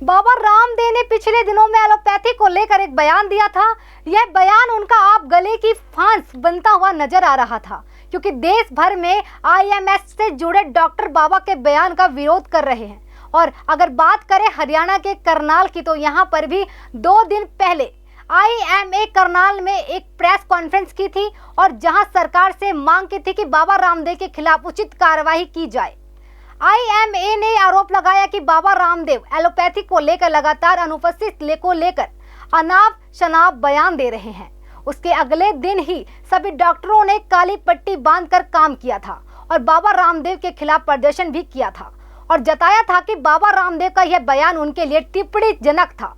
बाबा रामदेव ने पिछले दिनों में एलोपैथी को लेकर एक बयान दिया था। यह बयान उनका आप गले की फांस बनता हुआ नजर आ रहा था, क्योंकि देश भर में आईएमएस से जुड़े डॉक्टर बाबा के बयान का विरोध कर रहे हैं। और अगर बात करें हरियाणा के करनाल की, तो यहाँ पर भी 2 दिन पहले आईएमए करनाल में एक प्रेस कॉन्फ्रेंस की थी और जहां सरकार से मांग की थी कि बाबा रामदेव के खिलाफ उचित कार्रवाई की जाए। आईएमए ने आरोप लगाया कि बाबा रामदेव एलोपैथी को लेकर लगातार अनुपस्थित को लेकर अनाप शनाप बयान दे रहे हैं। उसके अगले दिन ही सभी डॉक्टरों ने काली पट्टी बांधकर काम किया था और बाबा रामदेव के खिलाफ प्रदर्शन भी किया था और जताया था कि बाबा रामदेव का यह बयान उनके लिए टिप्पणीजनक था।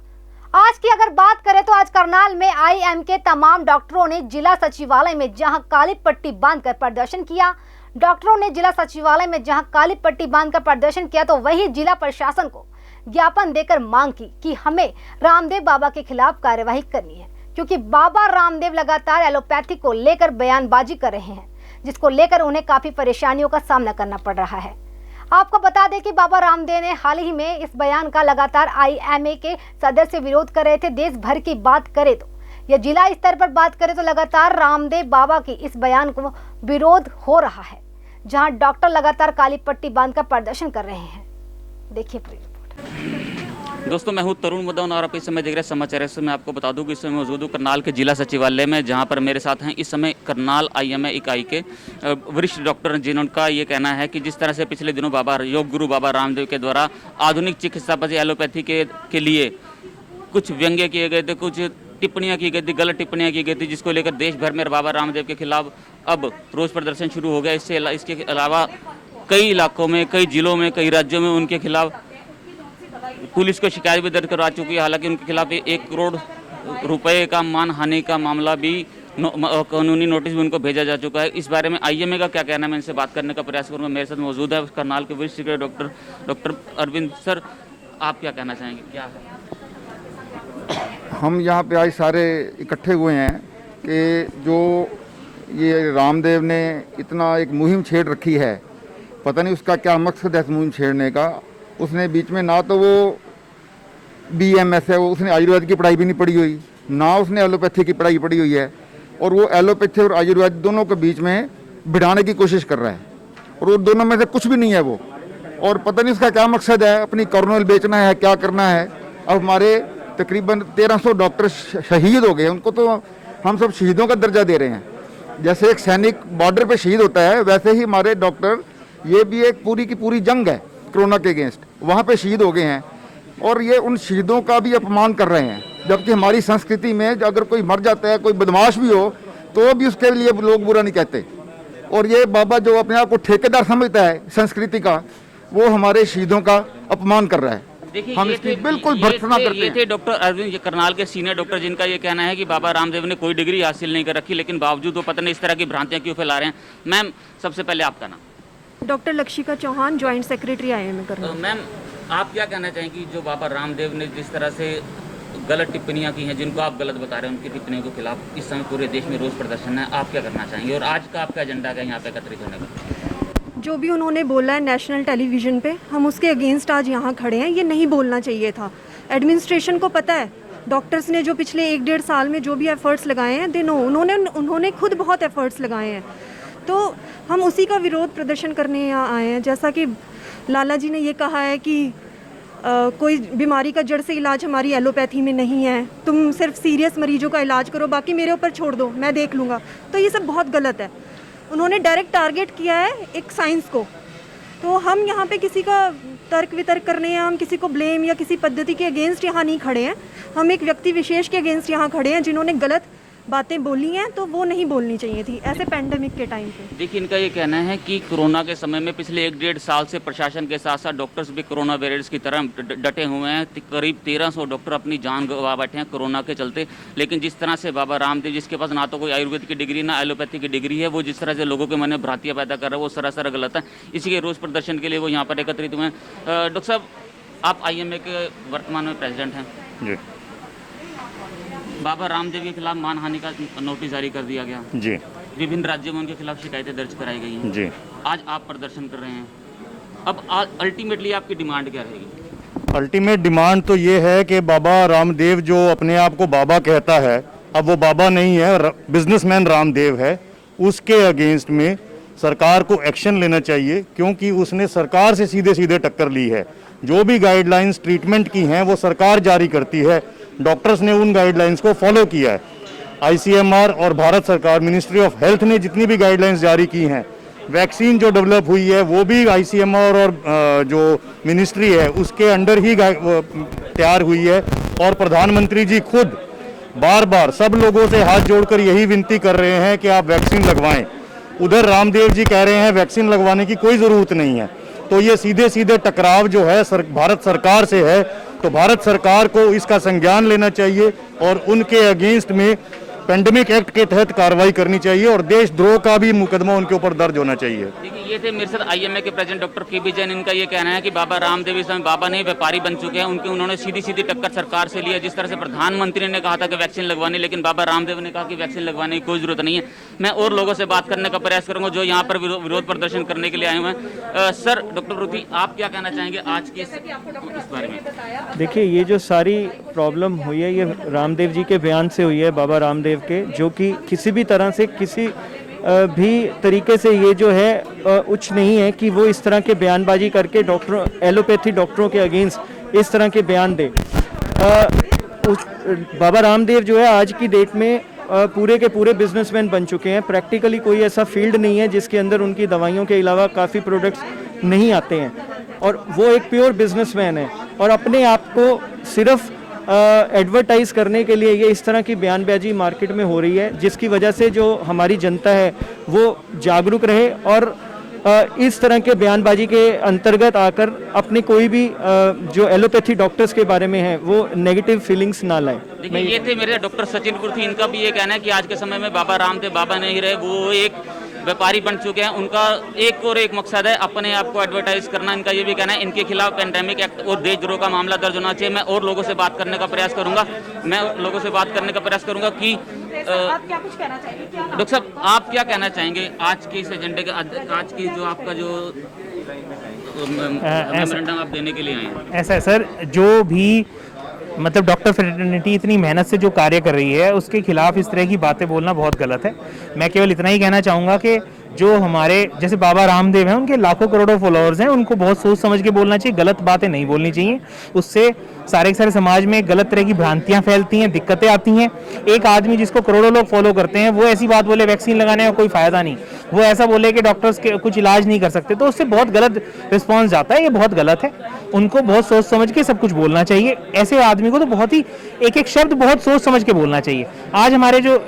आज की अगर बात करें तो आज करनाल में आईएम के तमाम डॉक्टरों ने जिला सचिवालय में जहां काली पट्टी बांधकर प्रदर्शन किया। डॉक्टरों ने जिला सचिवालय में जहां काली पट्टी बांधकर प्रदर्शन किया, तो वहीं जिला प्रशासन को ज्ञापन देकर मांग की कि हमें रामदेव बाबा के खिलाफ कार्यवाही करनी है, क्योंकि बाबा रामदेव लगातार एलोपैथी को लेकर बयानबाजी कर रहे हैं, जिसको लेकर उन्हें काफी परेशानियों का सामना करना पड़ रहा है। आपको बता दें कि बाबा रामदेव ने हाल ही में इस बयान का लगातार आईएमए के सदस्य विरोध कर रहे थे। देश भर की बात करें तो या जिला स्तर पर बात करें तो लगातार रामदेव बाबा की इस बयान को विरोध हो रहा है, जहां डॉक्टर लगातार काली पट्टी बांधकर प्रदर्शन कर रहे हैं। देखिए पूरी रिपोर्ट। दोस्तों, मैं हूं तरुण मुदन और आप इस समय देख रहे हैं समाचार। इस समय आपको बता दूं कि इस समय मौजूद हूं करनाल के जिला सचिवालय में, जहां पर मेरे साथ हैं इस समय करनाल आईएमए इकाई के वरिष्ठ डॉक्टर, जिनका ये कहना है कि जिस तरह से पिछले दिनों योग गुरु बाबा रामदेव के द्वारा आधुनिक चिकित्सा पद्धति एलोपैथी के लिए कुछ व्यंग्य किए गए थे, कुछ टिप्पणियाँ की गई थी, गलत टिप्पणियाँ की गई थी, जिसको लेकर देश भर में बाबा रामदेव के खिलाफ अब रोष प्रदर्शन शुरू हो गया। इसके अलावा कई इलाकों में, कई जिलों में, कई राज्यों में उनके खिलाफ पुलिस को शिकायत भी दर्ज करवा चुकी है। हालांकि उनके खिलाफ 1 करोड़ रुपए का मानहानि का मामला भी कानूनी नोटिस भी उनको भेजा जा चुका है। इस बारे में आईएमए का क्या कहना है, मैं इनसे बात करने का प्रयास करूँगा। मेरे साथ मौजूद है करनाल के वरिष्ठ डॉक्टर अरविंद। सर, आप क्या कहना चाहेंगे, क्या है? हम यहाँ पे आज सारे इकट्ठे हुए हैं कि जो ये रामदेव ने इतना एक मुहिम छेड़ रखी है, पता नहीं उसका क्या मकसद है इस मुहिम छेड़ने का। उसने बीच में ना तो वो बीएमएस है, वो उसने आयुर्वेद की पढ़ाई भी नहीं पढ़ी हुई, ना उसने एलोपैथी की पढ़ाई पढ़ी हुई है, और वो एलोपैथी और आयुर्वेद दोनों के बीच में भिड़ाने की कोशिश कर रहा है, और वो दोनों में से कुछ भी नहीं है वो। और पता नहीं उसका क्या मकसद है, अपनी कर्नल बेचना है, क्या करना है। अब हमारे तकरीबन 1300 डॉक्टर शहीद हो गए, उनको तो हम सब शहीदों का दर्जा दे रहे हैं। जैसे एक सैनिक बॉर्डर पे शहीद होता है, वैसे ही हमारे डॉक्टर, ये भी एक पूरी की पूरी जंग है कोरोना के अगेंस्ट, वहाँ पे शहीद हो गए हैं, और ये उन शहीदों का भी अपमान कर रहे हैं। जबकि हमारी संस्कृति में अगर कोई मर जाता है, कोई बदमाश भी हो, तो भी उसके लिए लोग बुरा नहीं कहते। और ये बाबा जो अपने आप को ठेकेदार समझता है संस्कृति का, वो हमारे शहीदों का अपमान कर रहा है। देखिए, हम इसकी बिल्कुल भर्त्सना करते हैं। ये थे डॉक्टर अरविंद, करनाल के सीनियर डॉक्टर, जिनका ये कहना है कि बाबा रामदेव ने कोई डिग्री हासिल नहीं कर रखी, लेकिन बावजूद वो पता नहीं इस तरह की भ्रांतियां क्यों फैला रहे हैं। मैम, सबसे पहले आपका नाम? Doctor Lakshika Chauhan, joint secretary IMA Karnal. Ma'am, आप क्या कहना चाहेंगे जो बाबा रामदेव ने जिस तरह से गलत टिप्पणियां की हैं, जिनको आप गलत बता रहे हैं, उनकी टिप्पणियों के खिलाफ इस समय पूरे देश में रोष प्रदर्शन है, आप क्या करना चाहेंगे और आज का आपका एजेंडा क्या है यहाँ पे एकत्रित होने का? जो भी उन्होंने बोला है नेशनल टेलीविज़न पे, हम उसके अगेंस्ट आज यहाँ खड़े हैं। ये नहीं बोलना चाहिए था। एडमिनिस्ट्रेशन को पता है, डॉक्टर्स ने जो पिछले 1-1.5 साल में जो भी एफर्ट्स लगाए हैं, उन्होंने खुद बहुत एफर्ट्स लगाए हैं, तो हम उसी का विरोध प्रदर्शन करने यहाँ आए हैं। जैसा कि लाला जी ने ये कहा है कि कोई बीमारी का जड़ से इलाज हमारी एलोपैथी में नहीं है, तुम सिर्फ सीरियस मरीजों का इलाज करो, बाकी मेरे ऊपर छोड़ दो, मैं देख लूँगा, तो ये सब बहुत गलत है। उन्होंने डायरेक्ट टारगेट किया है एक साइंस को। तो हम यहाँ पे किसी का तर्क वितर्क करने या हम किसी को ब्लेम या किसी पद्धति के अगेंस्ट यहाँ नहीं खड़े हैं। हम एक व्यक्ति विशेष के अगेंस्ट यहाँ खड़े हैं, जिन्होंने गलत बातें बोली हैं, तो वो नहीं बोलनी चाहिए थी ऐसे पैंडेमिक के टाइम पे। देखिए, इनका ये कहना है कि कोरोना के समय में पिछले 1-1.5 साल से प्रशासन के साथ साथ डॉक्टर्स भी कोरोना वॉरियर्स की तरह डटे हुए हैं। करीब 1300 डॉक्टर अपनी जान गंवा बैठे हैं कोरोना के चलते। लेकिन जिस तरह से बाबा रामदेव, जिसके पास ना तो कोई आयुर्वेद की डिग्री ना एलोपैथी की डिग्री है, वो जिस तरह से लोगों के मन में भ्रांतियाँ पैदा कर रहा है, वो सरासर गलत है। इसी के रोष प्रदर्शन के लिए वो यहाँ पर एकत्रित हुए हैं। डॉक्टर साहब, आप आईएमए के वर्तमान में प्रेसिडेंट हैं जी। बाबा रामदेव के खिलाफ मानहानि का नोटिस जारी कर दिया गया जी। विभिन्न राज्यों में उनके खिलाफ शिकायतें दर्ज कराई गई हैं जी। आज आप प्रदर्शन कर रहे हैं, अब अल्टीमेटली आपकी डिमांड क्या रहेगी? अल्टीमेट डिमांड तो ये है कि बाबा रामदेव जो अपने आप को बाबा कहता है, अब वो बाबा नहीं है, बिजनेसमैन रामदेव है, उसके अगेंस्ट में सरकार को एक्शन लेना चाहिए, क्योंकि उसने सरकार से सीधे सीधे टक्कर ली है। जो भी गाइडलाइंस ट्रीटमेंट की हैं वो सरकार जारी करती है, डॉक्टर्स ने उन गाइडलाइंस को फॉलो किया है। ICMR और भारत सरकार मिनिस्ट्री ऑफ हेल्थ ने जितनी भी गाइडलाइंस जारी की हैं, वैक्सीन जो डेवलप हुई है वो भी ICMR और जो मिनिस्ट्री है उसके अंडर ही तैयार हुई है। और प्रधानमंत्री जी खुद बार बार सब लोगों से हाथ जोड़कर यही विनती कर रहे हैं कि आप वैक्सीन लगवाएं। उधर रामदेव जी कह रहे हैं वैक्सीन लगवाने की कोई ज़रूरत नहीं है। तो ये सीधे सीधे टकराव जो है भारत सरकार से है, तो भारत सरकार को इसका संज्ञान लेना चाहिए और उनके अगेंस्ट में पेंडेमिक एक्ट के तहत कार्रवाई करनी चाहिए और देशद्रोह का भी मुकदमा उनके ऊपर दर्ज होना चाहिए। देखिए, ये थे मेरे साथ IMA के प्रेसिडेंट डॉक्टर KB जैन। इनका ये कहना है कि बाबा रामदेव इस समय बाबा नहीं व्यापारी बन चुके हैं। उन्होंने सीधी सीधी टक्कर सरकार से ली है। जिस तरह से प्रधानमंत्री ने कहा था कि वैक्सीन लगवानी, लेकिन बाबा रामदेव ने कहा कि वैक्सीन लगवाने की कोई जरूरत नहीं है। मैं और लोगों से बात करने का प्रयास करूंगा जो यहाँ पर विरोध प्रदर्शन करने के लिए आए हुए हैं। सर, डॉक्टर रुति, आप क्या कहना चाहेंगे आज के इस बारे में? देखिए, ये जो सारी प्रॉब्लम हुई है ये रामदेव जी के बयान से हुई है, बाबा रामदेव के, जो कि किसी भी तरह से किसी भी तरीके से ये जो है उच्च नहीं है कि वो इस तरह के बयानबाजी करके एलोपैथी डॉक्टरों के अगेंस्ट इस तरह के बयान दे। बाबा रामदेव जो है आज की डेट में पूरे के पूरे बिजनेसमैन बन चुके हैं। प्रैक्टिकली कोई ऐसा फील्ड नहीं है जिसके अंदर उनकी दवाइयों के अलावा काफ़ी प्रोडक्ट्स नहीं आते हैं, और वो एक प्योर बिजनेसमैन है। और अपने आप को सिर्फ एडवर्टाइज करने के लिए ये इस तरह की बयानबाजी मार्केट में हो रही है, जिसकी वजह से जो हमारी जनता है वो जागरूक रहे और इस तरह के बयानबाजी के अंतर्गत आकर अपने कोई भी जो एलोपैथी डॉक्टर्स के बारे में है वो नेगेटिव फीलिंग्स ना लाए। देखिए, ये थे मेरे डॉक्टर सचिन कुर्थी। इनका भी ये कहना है कि आज के समय में बाबा रामदेव बाबा नहीं रहे, वो एक व्यापारी बन चुके हैं। उनका एक और एक मकसद है अपने आप को एडवर्टाइज करना। इनका ये भी कहना है इनके खिलाफ पेंडेमिक एक्ट और देशद्रोह का मामला दर्ज होना चाहिए। मैं और लोगों से बात करने का प्रयास करूंगा कि आप क्या कुछ कहना चाहेंगे? डॉक्टर साहब, आप क्या कहना चाहेंगे आज के इस एजेंडे का, आज की जो आपका जो मेमोरेंडम आप देने के लिए आए हैं? ऐसा है सर, जो भी मतलब डॉक्टर फ्रेटर्निटी इतनी मेहनत से जो कार्य कर रही है उसके खिलाफ इस तरह की बातें बोलना बहुत गलत है। मैं केवल इतना ही कहना चाहूँगा कि जो हमारे जैसे बाबा रामदेव हैं उनके लाखों करोड़ों फॉलोअर्स हैं, उनको बहुत सोच समझ के बोलना चाहिए, गलत बातें नहीं बोलनी चाहिए। उससे सारे के सारे समाज में गलत तरह की भ्रांतियां फैलती हैं, दिक्कतें आती हैं। एक आदमी जिसको करोड़ों लोग फॉलो करते हैं वो ऐसी बात बोले वैक्सीन लगाने का कोई फायदा नहीं, वो ऐसा बोले कि डॉक्टर्स के कुछ इलाज नहीं कर सकते, तो उससे बहुत गलत रिस्पॉन्स जाता है। ये बहुत गलत है। उनको बहुत सोच समझ के सब कुछ बोलना चाहिए। ऐसे आदमी को तो बहुत ही एक एक शब्द बहुत सोच समझ के बोलना चाहिए। आज हमारे जो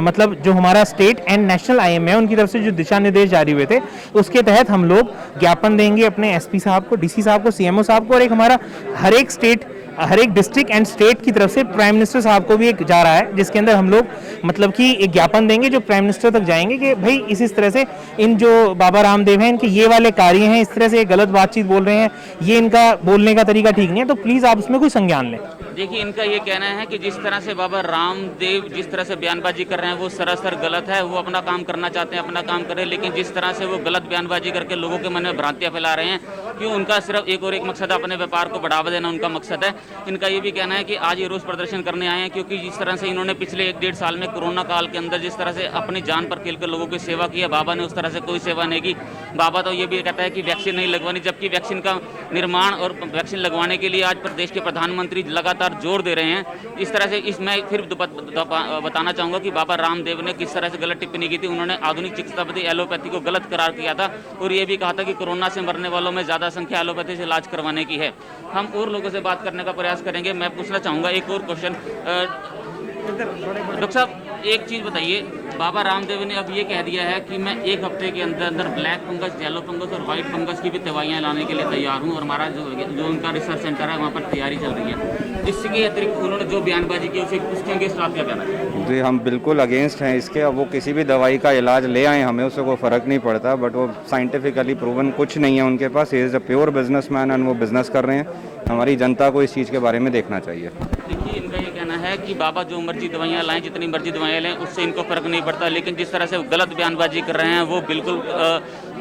मतलब जो हमारा स्टेट एंड नेशनल IMA है उनकी तरफ से जो दिशा निर्देश जारी हुए थे उसके तहत हम लोग ज्ञापन देंगे अपने SP साहब को, DC साहब को, CMO साहब को, और एक हमारा हर एक डिस्ट्रिक्ट एंड स्टेट की तरफ से प्राइम मिनिस्टर साहब को भी एक जा रहा है, जिसके अंदर हम लोग मतलब कि एक ज्ञापन देंगे जो प्राइम मिनिस्टर तक जाएंगे कि भाई इस तरह से इन जो बाबा रामदेव हैं इनके ये वाले कार्य हैं, इस तरह से गलत बातचीत बोल रहे हैं, ये इनका बोलने का तरीका ठीक नहीं है, तो प्लीज़ आप उसमें कोई संज्ञान लें। देखिए, इनका ये कहना है कि जिस तरह से बाबा रामदेव जिस तरह से बयानबाजी कर रहे हैं वो सरासर गलत है। वो अपना काम करना चाहते हैं, अपना काम करें, लेकिन जिस तरह से वो गलत बयानबाजी करके लोगों के मन में भ्रांतियां फैला रहे हैं कि उनका सिर्फ एक और एक मकसद है, अपने व्यापार को बढ़ावा देना उनका मकसद है। इनका ये भी कहना है कि आज ये रोष प्रदर्शन करने आए हैं क्योंकि जिस तरह से इन्होंने पिछले 1-1.5 साल में कोरोना काल के अंदर जिस तरह से अपनी जान पर खेलकर लोगों की सेवा की है, बाबा ने उस तरह से कोई सेवा नहीं की। बाबा तो ये भी कहता है कि वैक्सीन नहीं लगवानी, जबकि वैक्सीन का निर्माण और वैक्सीन लगवाने के लिए आज प्रदेश के प्रधानमंत्री लगातार जोर दे रहे हैं। इस तरह से इसमें फिर बताना चाहूँगा कि बाबा रामदेव ने किस तरह से गलत टिप्पणी की थी। उन्होंने आधुनिक चिकित्सा पद्धति एलोपैथी को गलत करार किया था और ये भी कहा था कि कोरोना से मरने वालों में ज़्यादा संख्या एलोपैथी से इलाज करवाने की है। हम और लोगों से बात करने का प्रयास करेंगे। मैं पूछना चाहूँगा एक और क्वेश्चन। डॉक्टर साहब, एक चीज़ बताइए, बाबा रामदेव ने अब ये कह दिया है कि मैं 1 हफ्ते के अंदर अंदर ब्लैक फंगस, येलो फंगस और वाइट फंगस की भी दवाइयाँ लाने के लिए तैयार हूँ और हमारा जो उनका रिसर्च सेंटर है वहाँ पर तैयारी चल रही है। इसके अतिरिक्त उन्होंने जो बयानबाजी की उसके अगेंस्ट आप क्या कहना चाहिए? जी, हम बिल्कुल अगेंस्ट हैं इसके। अब वो किसी भी दवाई का इलाज ले आए, हमें उससे कोई फ़र्क नहीं पड़ता, बट वो साइंटिफिकली प्रूवन कुछ नहीं है उनके पास। He is a pure businessman and वो बिज़नेस कर रहे हैं। हमारी जनता को इस चीज़ के बारे में देखना चाहिए। देखिए, इनका ये कहना है कि बाबा जो मर्जी दवाइयाँ लाएं, जितनी मर्जी दवाइयाँ लें, उससे इनको फ़र्क नहीं पड़ता, लेकिन जिस तरह से गलत बयानबाजी कर रहे हैं वो बिल्कुल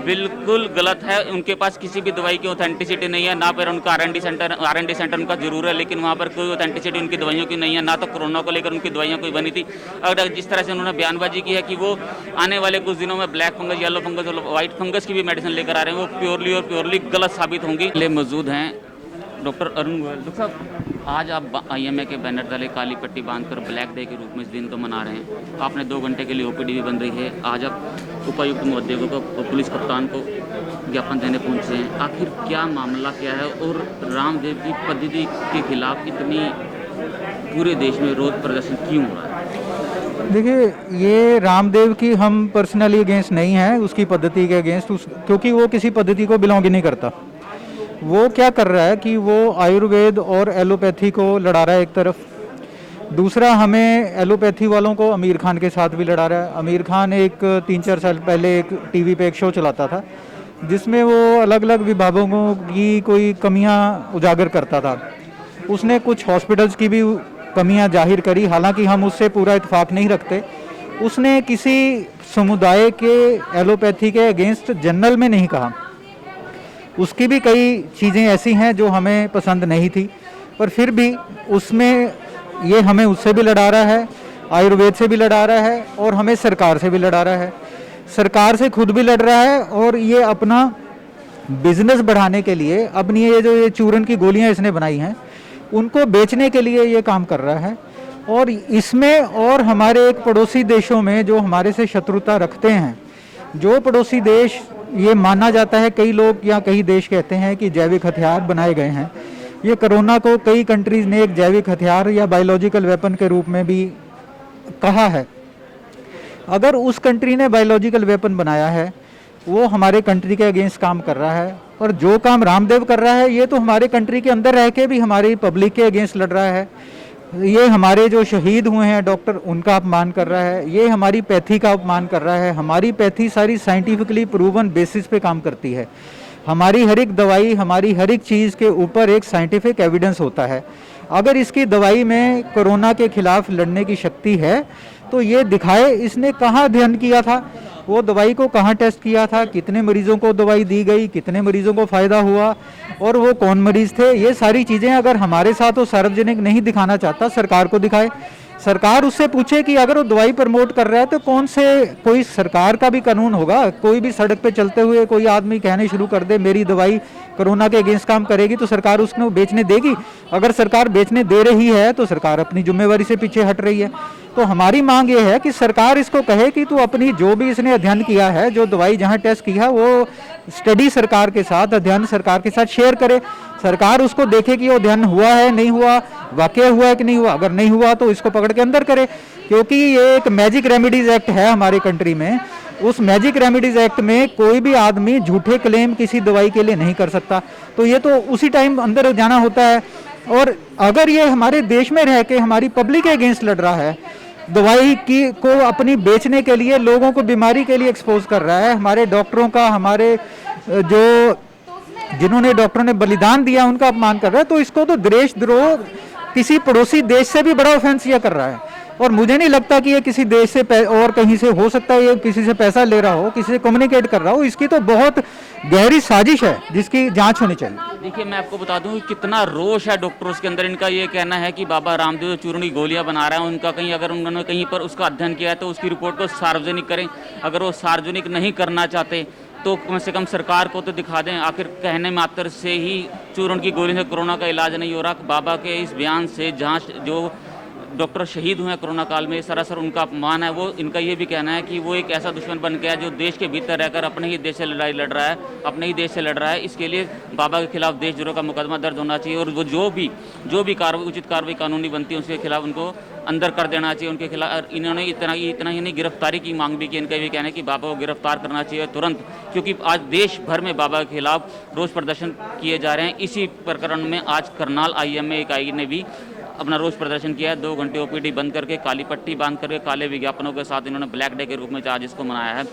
बिल्कुल गलत है। उनके पास किसी भी दवाई की ऑथेंटिसिटी नहीं है, ना पर उनका आर एन डी सेंटर उनका जरूर है, लेकिन वहाँ पर कोई ऑथेंटिसिटी उनकी दवाइयों की नहीं है। ना तो कोरोना को लेकर उनकी दवाइयाँ कोई बनी थी। अगर जिस तरह से उन्होंने बयानबाजी की है कि वो आने वाले कुछ दिनों में ब्लैक फंगस, येलो फंगस और व्हाइट फंगस की भी मेडिसिन लेकर आ रहे हैं, वो प्योरली और प्योरली गलत साबित होंगी। ले मौजूद हैं डॉक्टर अरुण गोयल। डॉक्टर साहब, आज आप IMA के बैनर तले काली पट्टी बांधकर ब्लैक डे के रूप में इस दिन को मना रहे हैं। आपने 2 घंटे के लिए OPD भी बन रही है। आज आप उपायुक्त महोदय को, पुलिस कप्तान को ज्ञापन देने पहुंचे हैं। आखिर क्या मामला क्या है और रामदेव की पद्धति के खिलाफ इतनी पूरे देश में विरोध प्रदर्शन क्यों हो रहा है? देखिए, ये रामदेव की हम पर्सनली अगेंस्ट नहीं है, उसकी पद्धति के अगेंस्ट, क्योंकि वो किसी पद्धति को बिलोंग ही नहीं करता। वो क्या कर रहा है कि वो आयुर्वेद और एलोपैथी को लड़ा रहा है एक तरफ, दूसरा हमें एलोपैथी वालों को आमिर खान के साथ भी लड़ा रहा है। आमिर खान एक 3-4 साल पहले एक टीवी पे एक शो चलाता था जिसमें वो अलग अलग विभागों की कोई कमियां उजागर करता था। उसने कुछ हॉस्पिटल्स की भी कमियां जाहिर करी, हालांकि हम उससे पूरा इत्तेफाक नहीं रखते। उसने किसी समुदाय के एलोपैथी के अगेंस्ट जनरल में नहीं कहा। उसकी भी कई चीज़ें ऐसी हैं जो हमें पसंद नहीं थी, पर फिर भी उसमें ये हमें उससे भी लड़ा रहा है, आयुर्वेद से भी लड़ा रहा है और हमें सरकार से भी लड़ा रहा है। सरकार से खुद भी लड़ रहा है और ये अपना बिजनेस बढ़ाने के लिए अपनी ये चूरन की गोलियां इसने बनाई हैं उनको बेचने के लिए ये काम कर रहा है। और इसमें और हमारे एक पड़ोसी देशों में जो हमारे से शत्रुता रखते हैं, जो पड़ोसी देश, ये माना जाता है, कई लोग या कई देश कहते हैं कि जैविक हथियार बनाए गए हैं। ये कोरोना को कई कंट्रीज ने एक जैविक हथियार या बायोलॉजिकल वेपन के रूप में भी कहा है। अगर उस कंट्री ने बायोलॉजिकल वेपन बनाया है, वो हमारे कंट्री के अगेंस्ट काम कर रहा है। और जो काम रामदेव कर रहा है, ये तो हमारे कंट्री के अंदर रह के भी हमारी पब्लिक के अगेंस्ट लड़ रहा है। ये हमारे जो शहीद हुए हैं डॉक्टर, उनका अपमान कर रहा है। ये हमारी पैथी का अपमान कर रहा है। हमारी पैथी सारी साइंटिफिकली प्रूवन बेसिस पे काम करती है। हमारी हर एक दवाई, हमारी हर एक चीज़ के ऊपर एक साइंटिफिक एविडेंस होता है। अगर इसकी दवाई में कोरोना के खिलाफ लड़ने की शक्ति है तो ये दिखाए इसने कहाँ अध्ययन किया था, वो दवाई को कहाँ टेस्ट किया था, कितने मरीजों को दवाई दी गई, कितने मरीजों को फ़ायदा हुआ और वो कौन मरीज थे। ये सारी चीज़ें अगर हमारे साथ वो सार्वजनिक नहीं दिखाना चाहता, सरकार को दिखाए। सरकार उससे पूछे कि अगर वो दवाई प्रमोट कर रहा है तो कौन से, कोई सरकार का भी कानून होगा। कोई भी सड़क पे चलते हुए कोई आदमी कहने शुरू कर दे मेरी दवाई कोरोना के अगेंस्ट काम करेगी, तो सरकार उसको बेचने देगी? अगर सरकार बेचने दे रही है तो सरकार अपनी जिम्मेवारी से पीछे हट रही है। तो हमारी मांग ये है कि सरकार इसको कहे कि तू अपनी जो भी इसने अध्ययन किया है, जो दवाई जहाँ टेस्ट किया, वो स्टडी सरकार के साथ, अध्ययन सरकार के साथ शेयर करे। सरकार उसको देखे कि वो अध्ययन हुआ है, नहीं हुआ, वाकई हुआ है कि नहीं हुआ। अगर नहीं हुआ तो इसको पकड़ के अंदर करे, क्योंकि ये एक मैजिक रेमेडीज एक्ट है हमारे कंट्री में। उस मैजिक रेमेडीज एक्ट में कोई भी आदमी झूठे क्लेम किसी दवाई के लिए नहीं कर सकता। तो ये तो उसी टाइम अंदर जाना होता है। और अगर ये हमारे देश में रह के हमारी पब्लिक के अगेंस्ट लड़ रहा है, दवाई की को अपनी बेचने के लिए, लोगों को बीमारी के लिए एक्सपोज कर रहा है, हमारे डॉक्टरों का, हमारे जो जिन्होंने डॉक्टरों ने बलिदान दिया उनका अपमान कर रहा है, तो इसको तो देशद्रोह किसी पड़ोसी देश से भी बड़ा ऑफेंस ये कर रहा है। और मुझे नहीं लगता कि ये किसी देश से और कहीं से हो सकता है, ये किसी से पैसा ले रहा हो, किसी से कम्युनिकेट कर रहा हो। इसकी तो बहुत गहरी साजिश है जिसकी जांच होनी चाहिए। देखिए, मैं आपको बता दूं कितना रोष है डॉक्टर्स के अंदर। इनका ये कहना है कि बाबा रामदेव चूर्ण की गोलियां बना रहा है, उनका कहीं, अगर उन्होंने कहीं पर उसका अध्ययन किया है तो उसकी रिपोर्ट को सार्वजनिक करें। अगर वो सार्वजनिक नहीं करना चाहते तो कम से कम सरकार को तो दिखा दें। आखिर कहने मात्र से ही चूर्ण की गोली से कोरोना का इलाज नहीं हो रहा। बाबा के इस बयान से जहाँ जो डॉक्टर शहीद हुए हैं कोरोना काल में, सरासर उनका अपमान है। वो इनका ये भी कहना है कि वो एक ऐसा दुश्मन बन गया जो देश के भीतर रहकर अपने ही देश से लड़ाई लड़ रहा है, अपने ही देश से लड़ रहा है। इसके लिए बाबा के खिलाफ देशद्रोह का मुकदमा दर्ज होना चाहिए और वो जो भी कार्रवाई, उचित कार्रवाई कानूनी बनती है उसके खिलाफ उनको अंदर कर देना चाहिए। उनके खिलाफ इन्होंने इतना ही नहीं, गिरफ्तारी की मांग भी की। इनका भी कहना है कि बाबा को गिरफ्तार करना चाहिए तुरंत, क्योंकि आज देश भर में बाबा के खिलाफ रोष प्रदर्शन किए जा रहे हैं। इसी प्रकरण में आज करनाल IMA इकाई ने भी अपना रोष प्रदर्शन किया है। 2 घंटे OPD बंद करके, काली पट्टी बांध करके, काले विज्ञापनों के साथ इन्होंने ब्लैक डे के रूप में आज इसको मनाया है।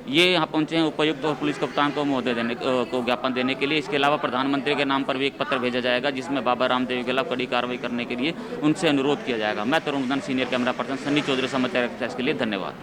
ये यहाँ पहुंचे हैं उपायुक्त और पुलिस कप्तान को महोदय को ज्ञापन देने के लिए। इसके अलावा प्रधानमंत्री के नाम पर भी एक पत्र भेजा जाएगा जिसमें बाबा रामदेव के खिलाफ कड़ी कार्रवाई करने के लिए उनसे अनुरोध किया जाएगा। मैं Tarun Madan, senior camera person, Sunny Chaudhary, Samachar Express के लिए धन्यवाद।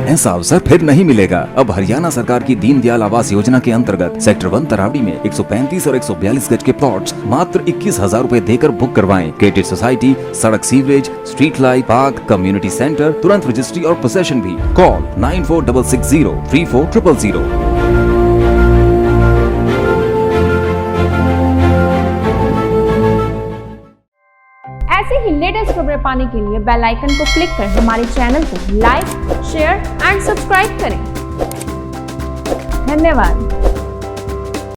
ऐसा अवसर फिर नहीं मिलेगा। अब हरियाणा सरकार की दीनदयाल आवास योजना के अंतर्गत सेक्टर 1 तरावड़ी में 135 और 142 गज के प्लॉट्स मात्र 21,000 रुपए देकर बुक करवाएं। क्रेडिट सोसाइटी, सड़क, sewerage, street light, park, community centre, तुरंत रजिस्ट्री और पोसेशन भी। कॉल 9466034000। ऐसे ही लेटेस्ट खबरें पाने के लिए बेल आइकन को क्लिक कर हमारे चैनल को लाइक, शेयर एंड सब्सक्राइब करें। धन्यवाद।